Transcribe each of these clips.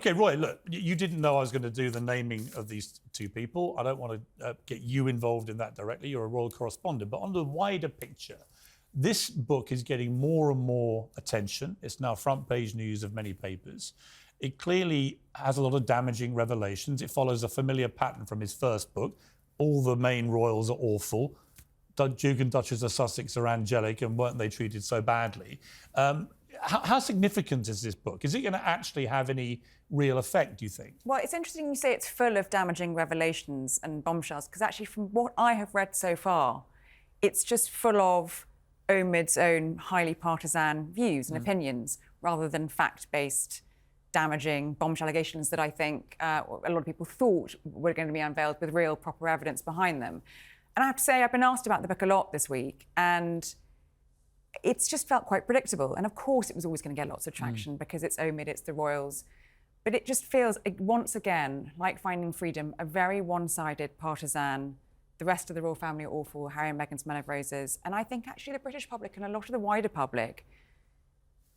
OK, Roy, look, you didn't know I was going to do the naming of these two people. I don't want to get you involved in that directly. You're a royal correspondent. But on the wider picture, this book is getting more and more attention. It's now front page news of many papers. It clearly has a lot of damaging revelations. It follows a familiar pattern from his first book. All the main royals are awful. Duke and Duchess of Sussex are angelic, and weren't they treated so badly? How significant is this book? Is it going to actually have any real effect, do you think? Well, it's interesting you say it's full of damaging revelations and bombshells, because actually from what I have read so far, it's just full of Omid's own highly partisan views and opinions, rather than fact-based, damaging bombshell allegations that I think a lot of people thought were going to be unveiled with real, proper evidence behind them. And I have to say, I've been asked about the book a lot this week, and it's just felt quite predictable. And of course it was always going to get lots of traction because it's Omid, it's the royals. But it just feels, once again, like Finding Freedom, a very one-sided partisan. The rest of the royal family are awful. Harry and Meghan smell of roses. And I think actually the British public and a lot of the wider public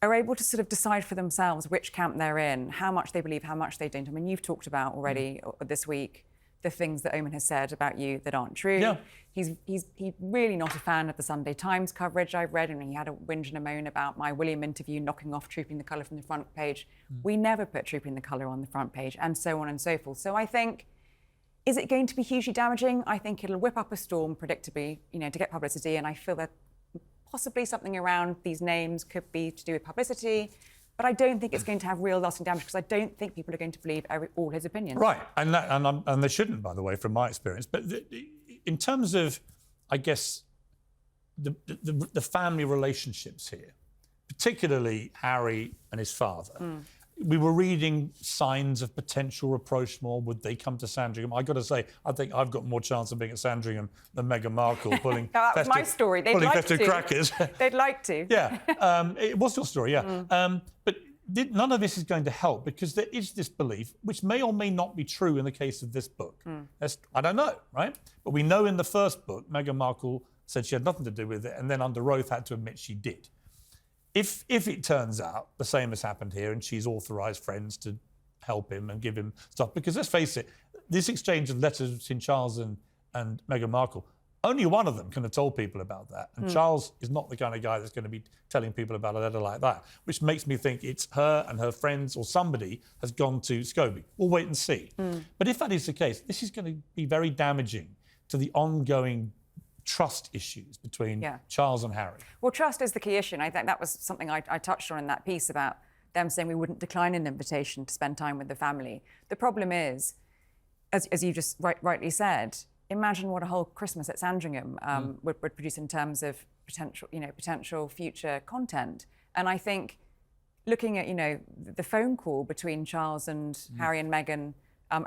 are able to sort of decide for themselves which camp they're in, how much they believe, how much they don't. I mean, you've talked about already this week the things that Omid has said about you that aren't true. Yeah. He's really not a fan of the Sunday Times coverage I've read, and he had a whinge and a moan about my William interview knocking off Trooping the Colour from the front page. We never put Trooping the Colour on the front page, and so on and so forth. So I think, is it going to be hugely damaging? I think it'll whip up a storm, predictably, to get publicity, and I feel that possibly something around these names could be to do with publicity. But I don't think it's going to have real lasting damage, because I don't think people are going to believe all his opinions. Right, and they shouldn't, by the way, from my experience. But in terms of, I guess, the family relationships here, particularly Harry and his father, we were reading signs of potential rapprochement. Would they come to Sandringham? I got to say, I think I've got more chance of being at Sandringham than Meghan Markle pulling that was my story. They'd pulling like festive to. crackers. They'd like to. Yeah, it was your story, yeah. But none of this is going to help, because there is this belief, which may or may not be true in the case of this book. I don't know, right? But we know in the first book, Meghan Markle said she had nothing to do with it, and then under oath had to admit she did. If it turns out the same has happened here, and she's authorised friends to help him and give him stuff, because let's face it, this exchange of letters between Charles and Meghan Markle, only one of them can have told people about that. And Charles is not the kind of guy that's going to be telling people about a letter like that, which makes me think it's her and her friends, or somebody has gone to Scobie. We'll wait and see. But if that is the case, this is going to be very damaging to the ongoing trust issues between Charles and Harry. Well, trust is the key issue, and I think that was something I touched on in that piece about them saying we wouldn't decline an invitation to spend time with the family. The problem is, as you just rightly said, imagine what a whole Christmas at Sandringham would produce in terms of potential future content. And I think, looking at the phone call between Charles and Harry and Meghan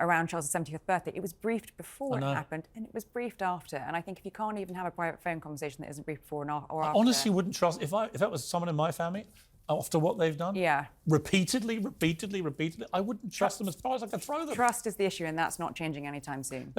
around Charles' 70th birthday, it was briefed before it happened, and it was briefed after. And I think if you can't even have a private phone conversation that isn't briefed before or after... I honestly wouldn't trust, if that was someone in my family, after what they've done, repeatedly, I wouldn't trust them as far as I could throw them. Trust is the issue, and that's not changing anytime soon.